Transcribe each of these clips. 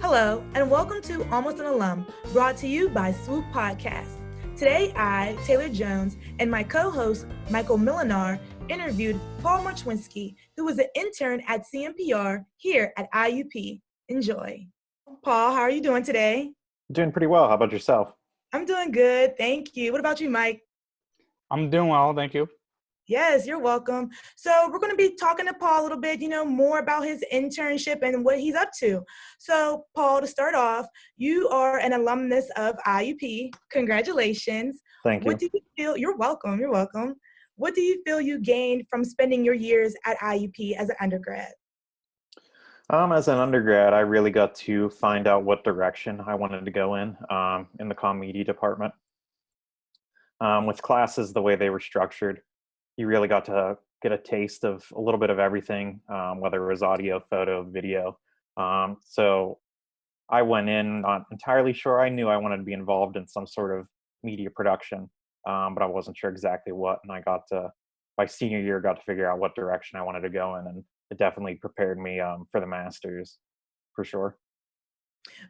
Hello, and welcome to Almost an Alum, brought to you by Swoop Podcast. Today, I, Taylor Jones, and my co-host, Michael Milinar, interviewed Paul Marchwinski, who was an intern at CMPR here at IUP. Enjoy. Paul, how are you doing today? Doing pretty well. How about yourself? I'm doing good, thank you. What about you, Mike? I'm doing well, thank you. Yes, you're welcome. So we're going to be talking to Paul a little bit, more about his internship and what he's up to. So Paul, to start off, you are an alumnus of IUP. Congratulations. Thank What you. do you feel? You're welcome. You're welcome. What do you feel you gained from spending your years at IUP as an undergrad? As an undergrad, I really got to find out what direction I wanted to go in the comm media department. With classes, the way they were structured, you really got to get a taste of a little bit of everything, whether it was audio, photo, video. So I went in not entirely sure. I knew I wanted to be involved in some sort of media production, but I wasn't sure exactly what. And by senior year, got to figure out what direction I wanted to go in, and it definitely prepared me for the master's, for sure.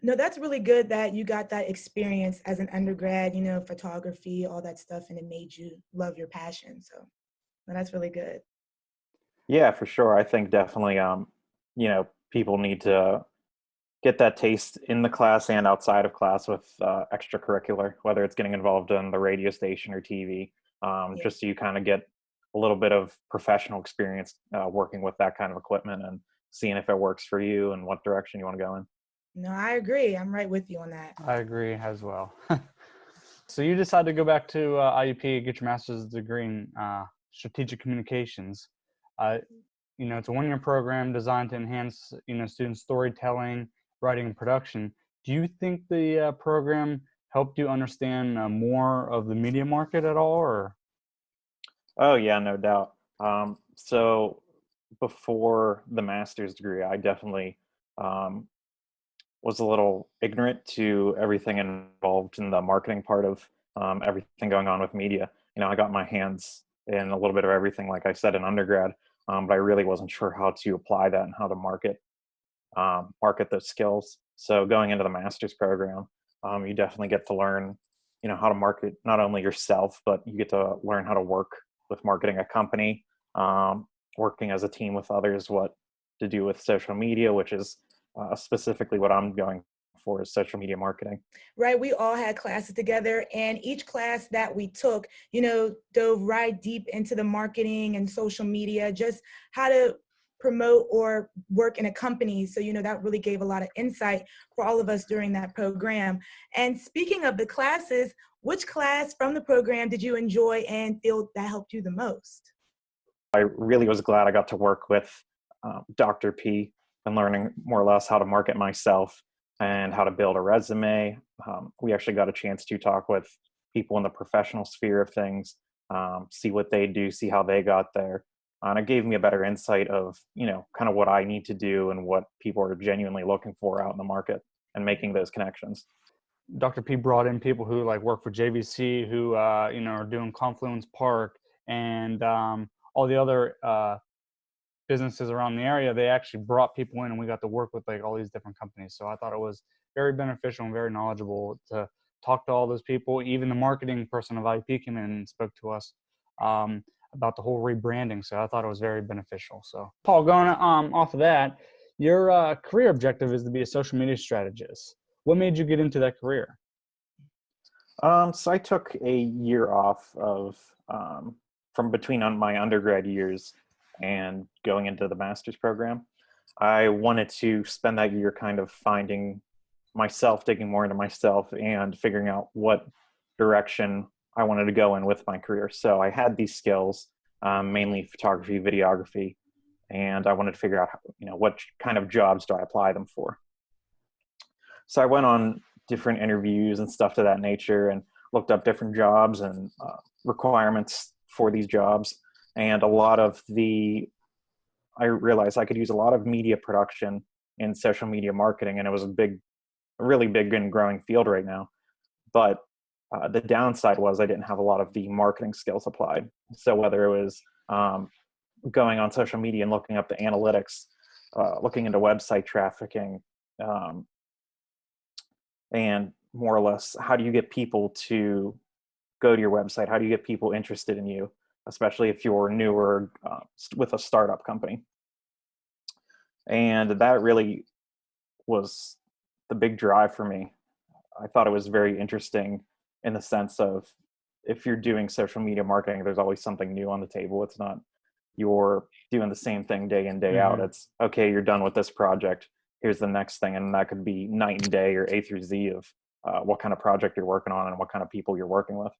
No, that's really good that you got that experience as an undergrad, photography, all that stuff, and it made you love your passion. So that's really good. Yeah, for sure. I think definitely, people need to get that taste in the class and outside of class with extracurricular, whether it's getting involved in the radio station or TV, Yeah. just so you kind of get a little bit of professional experience working with that kind of equipment and seeing if it works for you and what direction you want to go in. No, I agree. I'm right with you on that. I agree as well. So you decided to go back to IUP, get your master's degree in strategic communications. It's a one-year program designed to enhance, students' storytelling, writing, and production. Do you think the program helped you understand more of the media market at all, or? Oh yeah, no doubt. So before the master's degree, I definitely um, was a little ignorant to everything involved in the marketing part of everything going on with media. I got my hands in a little bit of everything, like I said, in undergrad, but I really wasn't sure how to apply that and how to market those skills. So going into the master's program, you definitely get to learn, how to market not only yourself, but you get to learn how to work with marketing a company, working as a team with others, what to do with social media, which is specifically what I'm going for, is social media marketing. Right. We all had classes together, and each class that we took, dove right deep into the marketing and social media, just how to promote or work in a company. So, that really gave a lot of insight for all of us during that program. And speaking of the classes, which class from the program did you enjoy and feel that helped you the most? I really was glad I got to work with Dr. P and learning more or less how to market myself and how to build a resume. We actually got a chance to talk with people in the professional sphere of things, see what they do, see how they got there. And it gave me a better insight of, kind of what I need to do and what people are genuinely looking for out in the market and making those connections. Dr. P brought in people who work for JVC, who are doing Confluence Park and all the other businesses around the area. They actually brought people in, and we got to work with all these different companies. So I thought it was very beneficial and very knowledgeable to talk to all those people. Even the marketing person of IUP came in and spoke to us about the whole rebranding. So I thought it was very beneficial. So Paul, going off of that, your career objective is to be a social media strategist. What made you get into that career? So I took a year off from between my undergrad years and going into the master's program. I wanted to spend that year kind of finding myself, digging more into myself and figuring out what direction I wanted to go in with my career. So I had these skills, mainly photography, videography, and I wanted to figure out, what kind of jobs do I apply them for? So I went on different interviews and stuff to that nature and looked up different jobs and requirements for these jobs. And I realized I could use a lot of media production in social media marketing, and it was a really big and growing field right now. But the downside was I didn't have a lot of the marketing skills applied. So whether it was going on social media and looking up the analytics, looking into website trafficking, and more or less, how do you get people to go to your website? How do you get people interested in you, especially if you're newer with a startup company? And that really was the big drive for me. I thought it was very interesting in the sense of, if you're doing social media marketing, there's always something new on the table. It's not you're doing the same thing day in, day out. It's, okay, you're done with this project, here's the next thing. And that could be night and day, or A through Z of what kind of project you're working on and what kind of people you're working with.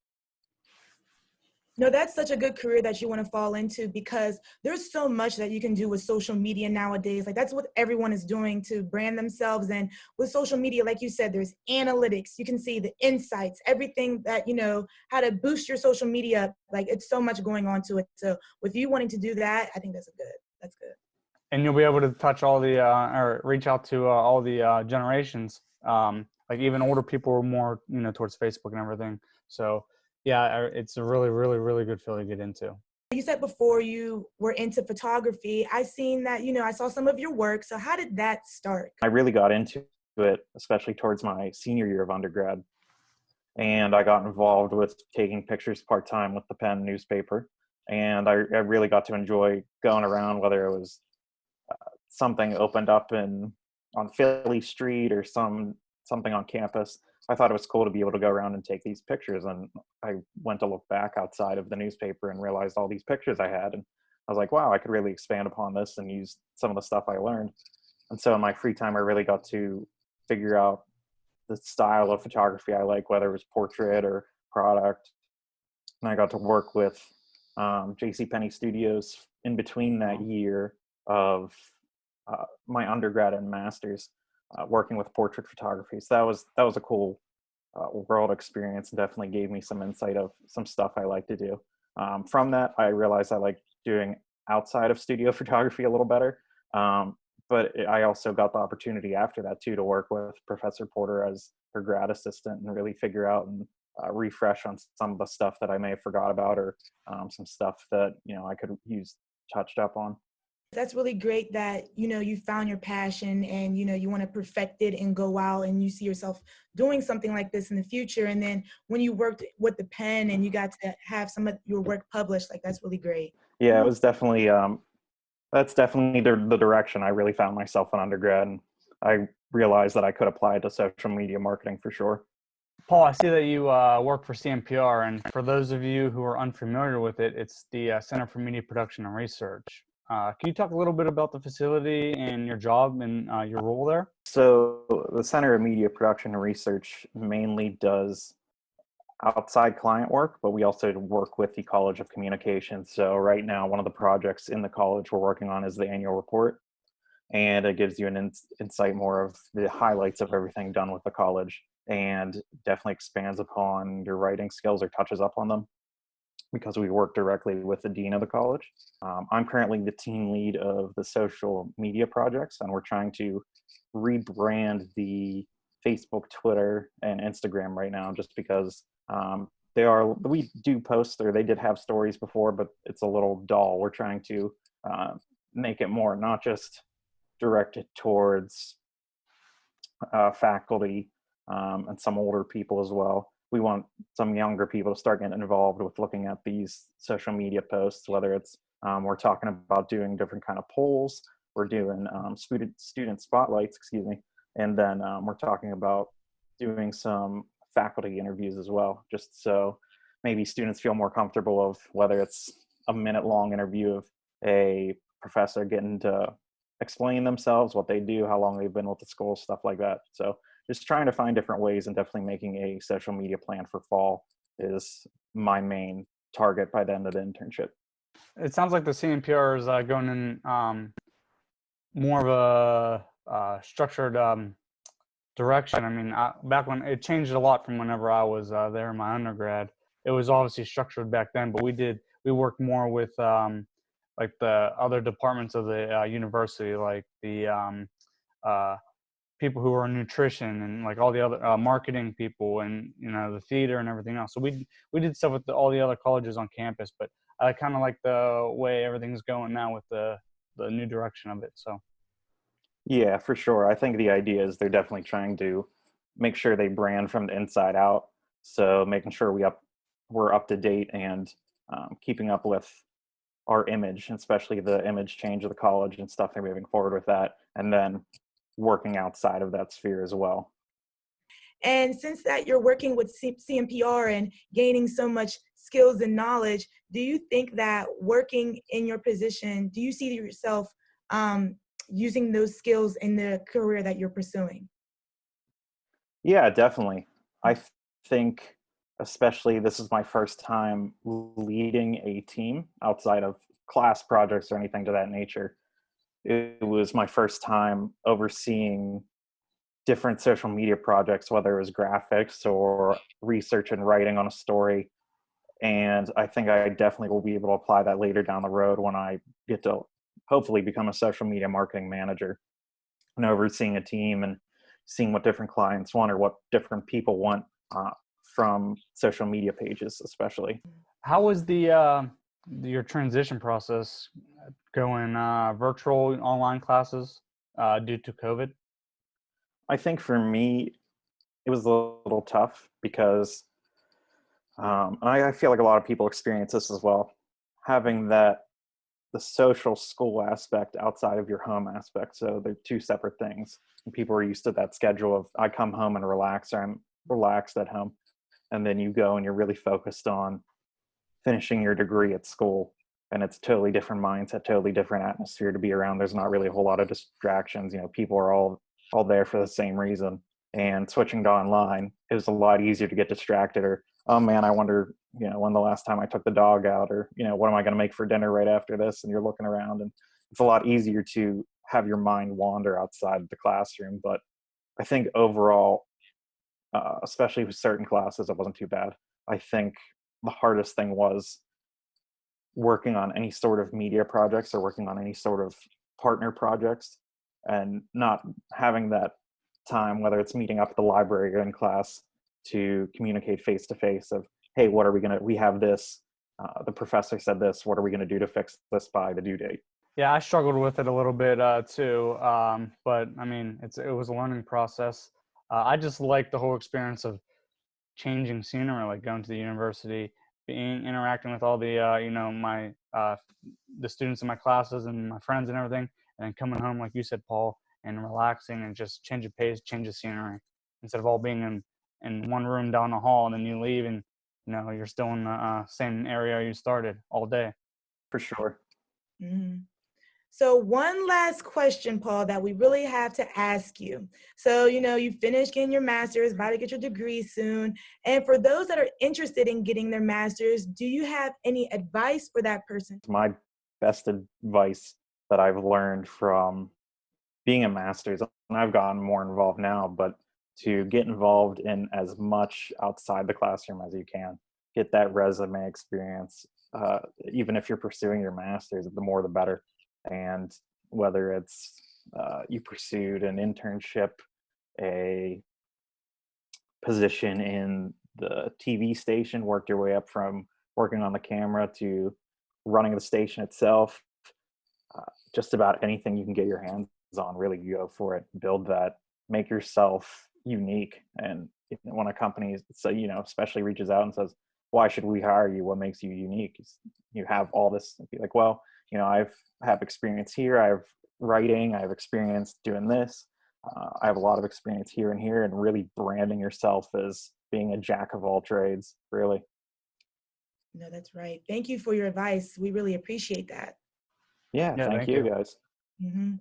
No, that's such a good career that you want to fall into, because there's so much that you can do with social media nowadays. Like, that's what everyone is doing to brand themselves. And with social media, like you said, there's analytics. You can see the insights, everything that, how to boost your social media. Like, it's so much going on to it. So with you wanting to do that, I think that's good. And you'll be able to touch all the, or reach out to all the generations. Like even older people are more, towards Facebook and everything. So yeah, it's a really, really, really good field to get into. You said before you were into photography. I seen that, I saw some of your work. So how did that start? I really got into it, especially towards my senior year of undergrad. And I got involved with taking pictures part-time with the Penn newspaper. And I really got to enjoy going around, whether it was something opened up on Philly Street or something on campus. I thought it was cool to be able to go around and take these pictures. And I went to look back outside of the newspaper and realized all these pictures I had. And I was like, wow, I could really expand upon this and use some of the stuff I learned. And so in my free time, I really got to figure out the style of photography I like, whether it was portrait or product. And I got to work with JCPenney Studios in between that year of my undergrad and master's, working with portrait photography. So that was a cool world experience, and definitely gave me some insight of some stuff I like to do. From that, I realized I like doing outside of studio photography a little better. But I also got the opportunity after that too to work with Professor Porter as her grad assistant and really figure out and refresh on some of the stuff that I may have forgot about, or some stuff that I could use touched up on. That's really great that, you found your passion and, you want to perfect it and go out and you see yourself doing something like this in the future. And then when you worked with the pen and you got to have some of your work published, like, that's really great. Yeah, it was definitely, that's definitely the direction I really found myself in undergrad. And I realized that I could apply it to social media marketing for sure. Paul, I see that you work for CMPR, and for those of you who are unfamiliar with it, it's the Center for Media Production and Research. Can you talk a little bit about the facility and your job and your role there? So the Center of Media Production and Research mainly does outside client work, but we also work with the College of Communications. So right now, one of the projects in the college we're working on is the annual report, and it gives you an insight more of the highlights of everything done with the college, and definitely expands upon your writing skills or touches up on them, because we work directly with the dean of the college. I'm currently the team lead of the social media projects, and we're trying to rebrand the Facebook, Twitter, and Instagram right now, just because we do post, or they did have stories before, but it's a little dull. We're trying to make it more, not just directed towards faculty and some older people as well. We want some younger people to start getting involved with looking at these social media posts, whether it's we're talking about doing different kind of polls, we're doing student spotlights, and then we're talking about doing some faculty interviews as well, just so maybe students feel more comfortable of whether it's a minute-long interview of a professor getting to explain themselves, what they do, how long they've been with the school, stuff like that. So just trying to find different ways, and definitely making a social media plan for fall is my main target by the end of the internship. It sounds like the CMPR is going in more of a structured direction. I mean, back when it changed a lot from whenever I was there in my undergrad, it was obviously structured back then, but we worked more with like the other departments of the university, like the people who are in nutrition and like all the other marketing people, and the theater and everything else. So we did stuff with all the other colleges on campus, but I kind of like the way everything's going now with the new direction of it. So Yeah, for sure. I think the idea is they're definitely trying to make sure they brand from the inside out. So making sure we're up to date and keeping up with our image, especially the image change of the college and stuff, and moving forward with that, and then working outside of that sphere as well. And since that you're working with CMPR and gaining so much skills and knowledge, do you think that working in your position, do you see yourself using those skills in the career that you're pursuing? Yeah, definitely. I think, especially this is my first time leading a team outside of class projects or anything to that nature. It was my first time overseeing different social media projects, whether it was graphics or research and writing on a story. And I think I definitely will be able to apply that later down the road when I get to hopefully become a social media marketing manager and overseeing a team and seeing what different clients want or what different people want from social media pages, especially. How was the your transition process going virtual online classes due to COVID? I think for me, it was a little tough because, and I feel like a lot of people experience this as well, having the social school aspect outside of your home aspect. So they're two separate things. And people are used to that schedule of I come home and relax, or I'm relaxed at home. And then you go and you're really focused on finishing your degree at school. And it's a totally different mindset, totally different atmosphere to be around. There's not really a whole lot of distractions. People are all there for the same reason. And switching to online, it was a lot easier to get distracted, or, oh man, I wonder, when the last time I took the dog out, or, what am I going to make for dinner right after this? And you're looking around, and it's a lot easier to have your mind wander outside the classroom. But I think overall, especially with certain classes, it wasn't too bad. I think the hardest thing was working on any sort of media projects or working on any sort of partner projects and not having that time, whether it's meeting up at the library or in class, to communicate face to face of, hey, what are we we have this, the professor said this, what are we going to do to fix this by the due date? Yeah, I struggled with it a little bit too, but I mean, it was a learning process. I just like the whole experience of changing scenery, like going to the university, interacting with all the my the students in my classes and my friends and everything, and then coming home, like you said, Paul, and relaxing and just change of pace, change of scenery, instead of all being in one room down the hall, and then you leave and you're still in the same area you started all day. For sure. Mm-hmm. So one last question, Paul, that we really have to ask you. So, you finished getting your master's, about to get your degree soon. And for those that are interested in getting their master's, do you have any advice for that person? My best advice that I've learned from being a master's, and I've gotten more involved now, but to get involved in as much outside the classroom as you can. Get that resume experience. Even if you're pursuing your master's, the more the better. And whether it's you pursued an internship, a position in the TV station, worked your way up from working on the camera to running the station itself, just about anything you can get your hands on, really go for it. Build that, make yourself unique. And when a company, especially reaches out and says, why should we hire you? What makes you unique? You have all this, be like, well, I have experience here. I have writing. I have experience doing this. I have a lot of experience here and here, and really branding yourself as being a jack of all trades, really. No, that's right. Thank you for your advice. We really appreciate that. Yeah, thank you, guys. Mm-hmm.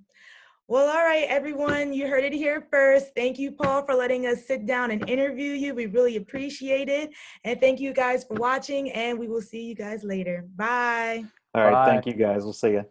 Well, all right, everyone, you heard it here first. Thank you, Paul, for letting us sit down and interview you. We really appreciate it. And thank you guys for watching, and we will see you guys later. Bye. All right, Bye. thank you guys. We'll see you.